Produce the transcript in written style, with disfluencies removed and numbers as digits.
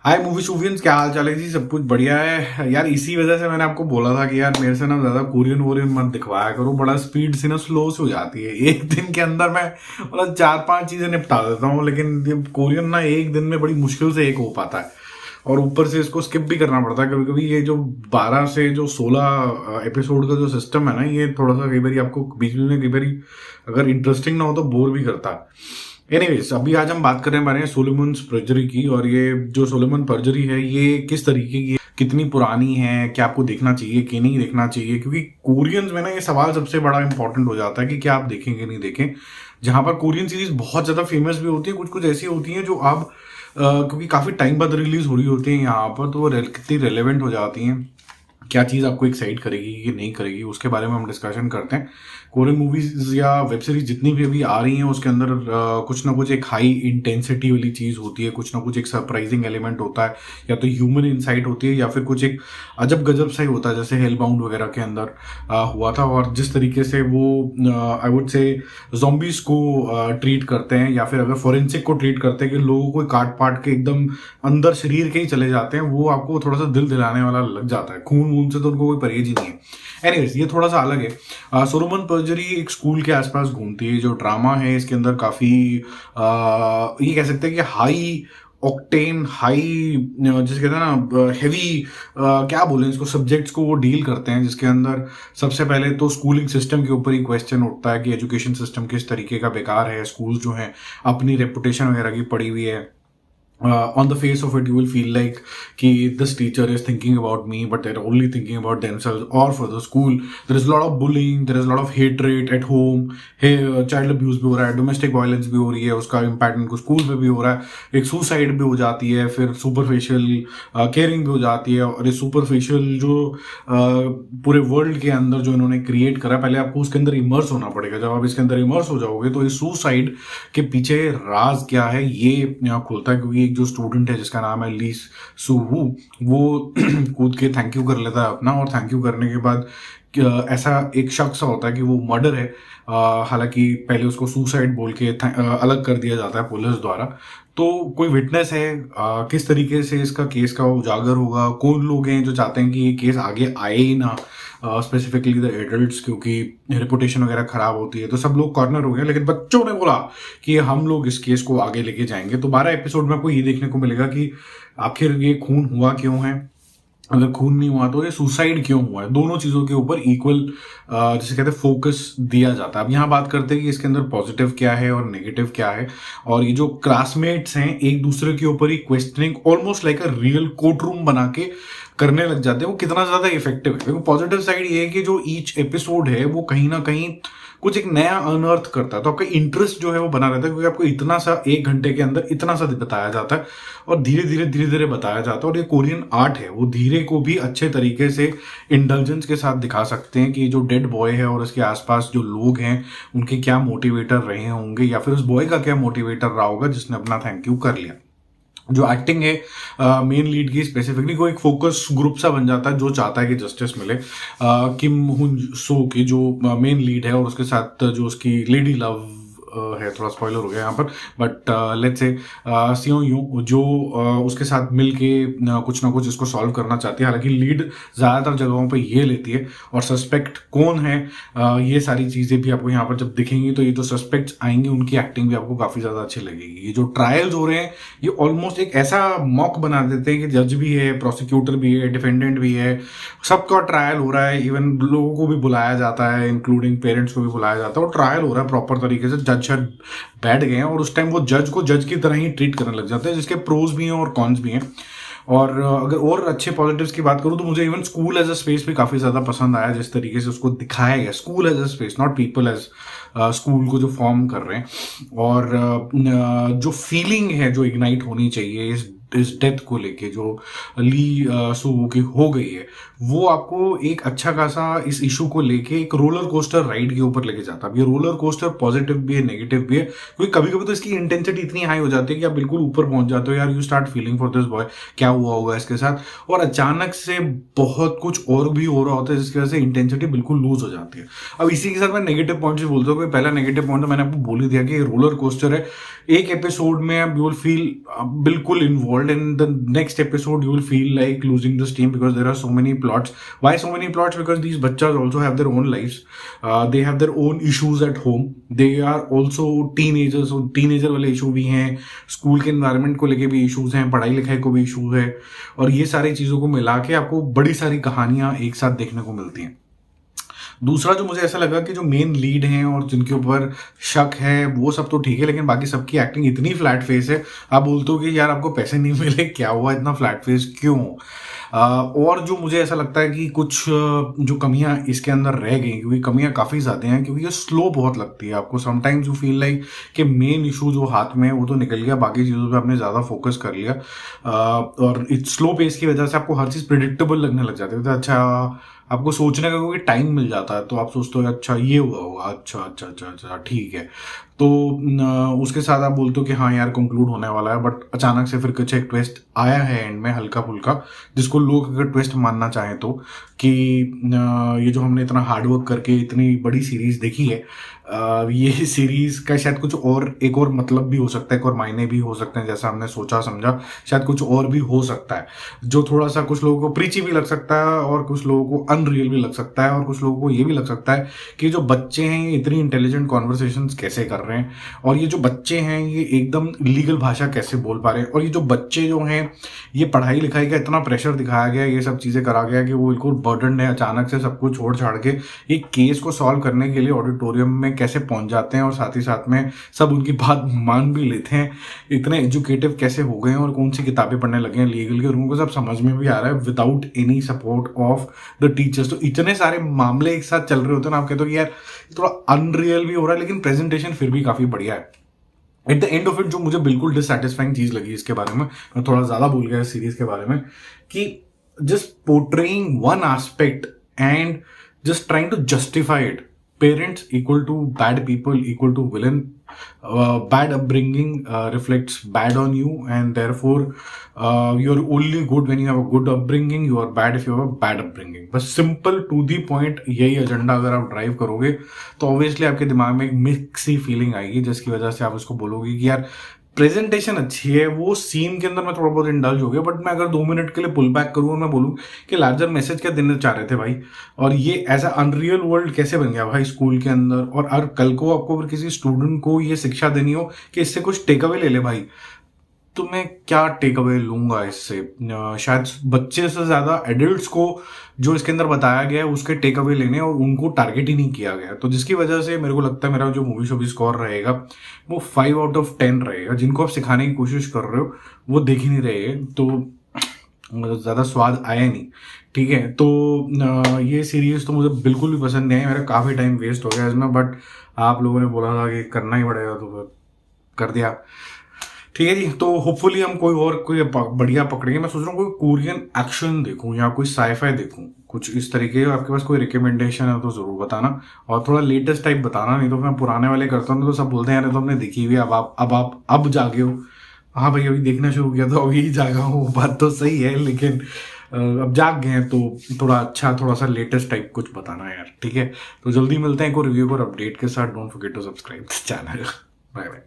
हाय movie शूवियंस, क्या हाल चाल है जी। सब कुछ बढ़िया है यार। इसी वजह से मैंने आपको बोला था कि यार मेरे से ना ज्यादा कोरियन वोरियन मत दिखवाया करो। बड़ा स्पीड से ना स्लो से हो जाती है। एक दिन के अंदर मैं मतलब 4-5 चीजें निपटा देता हूँ, लेकिन ये कोरियन ना एक दिन में बड़ी मुश्किल से एक हो पाता है। और ऊपर से इसको स्किप भी करना पड़ता है कभी कभी। ये जो 12 से जो 16 एपिसोड का जो सिस्टम है ना, ये थोड़ा सा कई बार आपको बीच बीच में कई बार अगर इंटरेस्टिंग ना हो तो बोर भी करता है। एनीवेज, अभी आज हम बात कर रहे हैं हमारे सोलोमन पर्जरी की। और ये जो सोलोमन पर्जरी है ये किस तरीके की है, कितनी पुरानी है, क्या आपको देखना चाहिए कि नहीं देखना चाहिए। क्योंकि कोरियंस में ना ये सवाल सबसे बड़ा इंपॉर्टेंट हो जाता है कि क्या आप देखें कि नहीं देखें। जहां पर कोरियन सीरीज बहुत ज्यादा फेमस भी होती है, कुछ कुछ ऐसी होती हैं जो आप क्योंकि काफी टाइम बाद रिलीज हो रही होती है यहाँ पर, तो वो कितनी रेलेवेंट हो जाती हैं, क्या चीज़ आपको एक्साइट करेगी कि नहीं करेगी, उसके बारे में हम डिस्कशन करते हैं। कोरियन मूवीज या वेब सीरीज जितनी भी अभी आ रही हैं उसके अंदर कुछ ना कुछ एक हाई इंटेंसिटी वाली चीज़ होती है, कुछ ना कुछ एक सरप्राइजिंग एलिमेंट होता है, या तो ह्यूमन इंसाइट होती है या फिर कुछ एक अजब गजब सा ही होता है, जैसे हेलबाउंड वगैरह के अंदर हुआ था। और जिस तरीके से वो आई वुड से zombies को ट्रीट करते हैं, या फिर अगर फोरेंसिक को ट्रीट करते हैं कि लोगों को काट पाट के एकदम अंदर शरीर के ही चले जाते हैं, वो आपको थोड़ा सा दिल दिलाने वाला लग जाता है। खून वून से तो उनको कोई परहेज ही नहीं है। एनीवेज, ये थोड़ा सा अलग है। सोलोमन पर्जरी एक स्कूल के आसपास घूमती है। जो ड्रामा है इसके अंदर काफी ये कह सकते हैं कि हाई ऑक्टेन, हाई जिसे कहते हैं ना हैवी, क्या बोलें इसको, सब्जेक्ट्स को वो डील करते हैं, जिसके अंदर सबसे पहले तो स्कूलिंग सिस्टम के ऊपर ही क्वेश्चन उठता है कि एजुकेशन सिस्टम किस तरीके का बेकार है। स्कूल जो है अपनी रेपुटेशन वगैरह की पड़ी हुई है। On the face of it you will feel like कि this teacher is thinking about me but they're only thinking about themselves, or for the school there is a lot of bullying, there is a lot of hatred at home, child abuse भी हो रहा है, domestic violence भी हो रही है, उसका impact उनको स्कूल पे भी हो रहा है, एक सुसाइड भी हो जाती है, फिर सुपरफिशियल केयरिंग भी हो जाती है। और ये सुपरफिशियल जो पूरे वर्ल्ड के अंदर जो इन्होंने क्रिएट करा, पहले आपको उसके अंदर इमर्स होना पड़ेगा। जब आप इसके अंदर इमर्स हो जाओगे तो ये सुसाइड के पीछे राज क्या है ये यहाँ खुलता है। क्योंकि एक जो स्टूडेंट है जिसका नाम है ली सू वू, वो कूद के थैंक यू कर लेता है अपना, और थैंक यू करने के बाद ऐसा एक शख्स होता है कि वो मर्डर है। हालांकि पहले उसको सुसाइड बोल के अलग कर दिया जाता है पुलिस द्वारा। तो कोई विटनेस है, किस तरीके से इसका केस का उजागर होगा, कौन लोग हैं जो चाहते हैं कि ये केस आगे आए ही ना, स्पेसिफिकली द एडल्ट्स, क्योंकि रेपुटेशन वगैरह खराब होती है, तो सब लोग कॉर्नर हो गए। लेकिन बच्चों ने बोला कि हम लोग इस केस को आगे लेके जाएंगे। तो 12 एपिसोड में आपको ये देखने को मिलेगा कि आखिर ये खून हुआ क्यों है, अगर खून नहीं हुआ तो ये सुसाइड क्यों हुआ है। दोनों चीजों के ऊपर इक्वल जिसे कहते हैं फोकस दिया जाता है। अब यहाँ बात करते हैं कि इसके अंदर पॉजिटिव क्या है और नेगेटिव क्या है। और ये जो क्लासमेट्स हैं एक दूसरे के ऊपर ही questioning almost like a real court room बना के करने लग जाते हैं, वो कितना ज्यादा इफेक्टिव है। देखो, पॉजिटिव साइड ये है कि जो ईच एपिसोड है वो कहीं ना कहीं कुछ एक नया अनअर्थ करता है, तो आपका इंटरेस्ट जो है वो बना रहता है, क्योंकि आपको इतना सा 1 घंटे के अंदर इतना सा बताया जाता है और धीरे धीरे बताया जाता है। और ये कोरियन आर्ट है, वो धीरे को भी अच्छे तरीके से इंटेलिजेंस के साथ दिखा सकते हैं कि जो डेड बॉय है और उसके आसपास जो लोग हैं उनके क्या मोटिवेटर रहे होंगे, या फिर उस बॉय का क्या मोटिवेटर रहा होगा जिसने अपना थैंक यू कर लिया। जो एक्टिंग है मेन लीड की स्पेसिफिकली, को एक फोकस ग्रुप सा बन जाता है जो चाहता है कि जस्टिस मिले। किम हुन सो की जो मेन लीड है, और उसके साथ जो उसकी लेडी लव है, थोड़ा स्पॉइलर हो गया यहाँ पर, बट लेट्स से सियो यू जो उसके साथ मिलके कुछ ना कुछ इसको सॉल्व करना चाहती है। हालांकि लीड ज्यादातर जगहों पे ये लेती है, और सस्पेक्ट कौन है ये सारी चीजें भी आपको यहाँ पर जब दिखेंगी, तो ये जो सस्पेक्ट्स आएंगे उनकी एक्टिंग भी आपको काफी ज्यादा अच्छी लगेगी। ये जो ट्रायल्स हो रहे हैं ये ऑलमोस्ट एक ऐसा मॉक बना देते हैं कि जज भी है, प्रोसिक्यूटर भी है, डिफेंडेंट भी है, सबका ट्रायल हो रहा है। इवन लोगों को भी बुलाया जाता है, इंक्लूडिंग पेरेंट्स को भी बुलाया जाता है, और ट्रायल हो रहा है प्रॉपर तरीके से। जज बैठ गए हैं और उस टाइम वो जज को जज की तरह ही ट्रीट करने लग जाते हैं, जिसके प्रोज भी हैं और कॉन्स भी हैं। और अगर और अच्छे पॉजिटिव्स की बात करूं तो मुझे even school as a space भी काफी ज्यादा पसंद आया, जिस तरीके से उसको दिखाया गया, school as a space, not people as school को जो फॉर्म कर रहे हैं। और जो फीलिंग है जो इग्नाइट होनी चाहिए इस डेथ को लेके जो ली सू की हो गई है, वो आपको एक अच्छा खासा इस इशू को लेके एक रोलर कोस्टर राइड के ऊपर लेके जाता है। ये रोलर कोस्टर पॉजिटिव भी है, नेगेटिव भी है, क्योंकि कभी कभी तो इसकी इंटेंसिटी इतनी हाई हो जाती है कि आप बिल्कुल ऊपर पहुंच जाते हो, यार you start feeling for this boy, क्या हुआ होगा इसके साथ, और अचानक से बहुत कुछ और भी हो रहा होता है जिसकी वजह से इंटेंसिटी बिल्कुल लूज हो जाती है। अब इसी के साथ मैं नेगेटिव पॉइंट भी बोलता हूँ। पहला नेगेटिव पॉइंट तो मैंने आपको बोल ही दिया कि रोलर कोस्टर है। एक एपिसोड में आप यू विल फील बिल्कुल involve world. In the next episode, you will feel like losing the steam because there are so many plots. Why so many plots? Because these bachas also have their own lives. They have their own issues at home. They are also teenagers. So teenager वाले issue भी हैं, school के environment को लेके भी issues हैं, पढ़ाई लिखाई को भी इशू है, और ये सारी चीज़ों को मिला के आपको बड़ी सारी कहानियां एक साथ देखने को मिलती हैं. दूसरा जो मुझे ऐसा लगा कि जो मेन लीड हैं और जिनके ऊपर शक है वो सब तो ठीक है, लेकिन बाकी सबकी एक्टिंग इतनी फ्लैट फेस है, आप बोलते हो कि यार आपको पैसे नहीं मिले, क्या हुआ, इतना फ्लैट फेस क्यों. और जो मुझे ऐसा लगता है कि कुछ जो कमियां इसके अंदर रह गई, क्योंकि कमियां काफ़ी ज़्यादा हैं, क्योंकि ये स्लो बहुत लगती है आपको. समटाइम्स यू फील लाइक कि मेन इशू जो हाथ में है वो तो निकल गया, बाकी चीज़ों पे आपने ज़्यादा फोकस कर लिया, और इस स्लो पेस की वजह से आपको हर चीज़ प्रिडिक्टेबल लगने लग जाती है. तो अच्छा, आपको सोचने का क्योंकि टाइम मिल जाता है, तो आप सोचते हो अच्छा ये हुआ होगा, अच्छा अच्छा अच्छा अच्छा ठीक है. तो उसके साथ आप बोलते हो कि हाँ यार कंक्लूड होने वाला है, बट अचानक से फिर कुछ एक ट्विस्ट आया है एंड में, हल्का फुल्का, जिसको लोग अगर ट्विस्ट मानना चाहें तो, कि ये जो हमने इतना हार्डवर्क करके इतनी बड़ी सीरीज देखी है, ये सीरीज का शायद कुछ और, एक और मतलब भी हो सकता है, एक और मायने भी हो सकते हैं, जैसा हमने सोचा समझा, शायद कुछ और भी हो सकता है, जो थोड़ा सा कुछ लोगों को प्रीची भी लग सकता है, और कुछ लोगों को अनरियल भी लग सकता है, और कुछ लोगों को ये भी लग सकता है कि जो बच्चे हैं ये इतनी इंटेलिजेंट कॉन्वर्सेशंस कैसे कर रहे हैं, और ये जो बच्चे हैं ये एकदम लीगल भाषा कैसे बोल पा रहे हैं, और ये जो बच्चे जो हैं ये पढ़ाई लिखाई का इतना प्रेशर दिखाया गया, ये सब चीज़ें करा गया कि वो बिल्कुल बर्डन है, अचानक से सब कुछ छोड़ छाड़ के एक केस को सॉल्व करने के लिए ऑडिटोरियम में कैसे पहुंच जाते हैं, और साथ ही साथ में सब उनकी बात मान भी लेते हैं, इतने एजुकेटिव कैसे हो गए हैं, और कौन सी किताबें पढ़ने लगे हैं लीगल के, और उनको सब समझ में भी आ रहा है without any support of the teachers. तो इतने सारे मामले एक साथ चल रहे होते हैं ना, आप कहते हो कि यार थोड़ा अनरियल भी हो रहा है, लेकिन प्रेजेंटेशन फिर भी काफी बढ़िया है. At the end of it जो मुझे बिल्कुल डिससेटिस्फाइंग चीज लगी इसके बारे में, मैं थोड़ा ज्यादा भूल गया इस सीरीज के बारे में, कि just portraying one aspect and just trying to justify it. Parents equal to bad people, equal to villain. Bad upbringing reflects bad on you, and therefore you're only good when you have a good upbringing, you are bad if you have a bad upbringing. बस simple to the point यही agenda अगर आप drive करोगे तो obviously आपके दिमाग में एक मिक्सी फीलिंग आएगी, जिसकी वजह से आप उसको बोलोगे कि यार प्रेजेंटेशन अच्छी है, वो सीन के अंदर मैं थोड़ा बहुत इंडल्ज हो गया, बट मैं अगर 2 मिनट के लिए पुल बैक करूँ और मैं बोलूँ कि लार्जर मैसेज क्या देना चाह रहे थे भाई, और ये ऐसा अनरियल वर्ल्ड कैसे बन गया भाई स्कूल के अंदर, और कल को आपको अगर किसी स्टूडेंट को ये शिक्षा देनी हो कि इससे कुछ टेक अवे ले ले भाई, तो मैं क्या टेक अवे लूंगा इससे. शायद बच्चे से ज्यादा एडल्ट्स को जो इसके अंदर बताया गया है उसके टेक अवे लेने, और उनको टारगेट ही नहीं किया गया, तो जिसकी वजह से मेरे को लगता है मेरा जो मूवी शो भी स्कोर रहेगा वो 5 आउट ऑफ 10 रहेगा. जिनको आप सिखाने की कोशिश कर रहे हो वो देख ही नहीं रहे, तो ज्यादा स्वाद आया नहीं. ठीक है, तो ये सीरीज तो मुझे बिल्कुल भी पसंद नहीं आई, मेरा काफी टाइम वेस्ट हो गया इसमें, बट आप लोगों ने बोला था कि करना ही पड़ेगा तो कर दिया. ठीक है जी, तो होपफुली हम कोई बढ़िया पकड़ेंगे. मैं सोच रहा हूँ कोई कोरियन एक्शन देखूं या कोई साईफाई देखूं, कुछ इस तरीके. आपके पास कोई रिकमेंडेशन है तो जरूर बताना, और थोड़ा लेटेस्ट टाइप बताना, नहीं तो मैं पुराने वाले करता हूँ तो सब बोलते हैं यार तो हमने देखी हुई, अब जागे हो. हाँ भाई, अभी देखना शुरू किया तो अभी जागा हूँ, बात तो सही है, लेकिन अब जाग गए हैं तो थोड़ा अच्छा, थोड़ा सा लेटेस्ट टाइप कुछ बताना यार. ठीक है, तो जल्दी मिलते हैं एक और रिव्यू और अपडेट के साथ. Don't forget to subscribe this channel. Bye bye.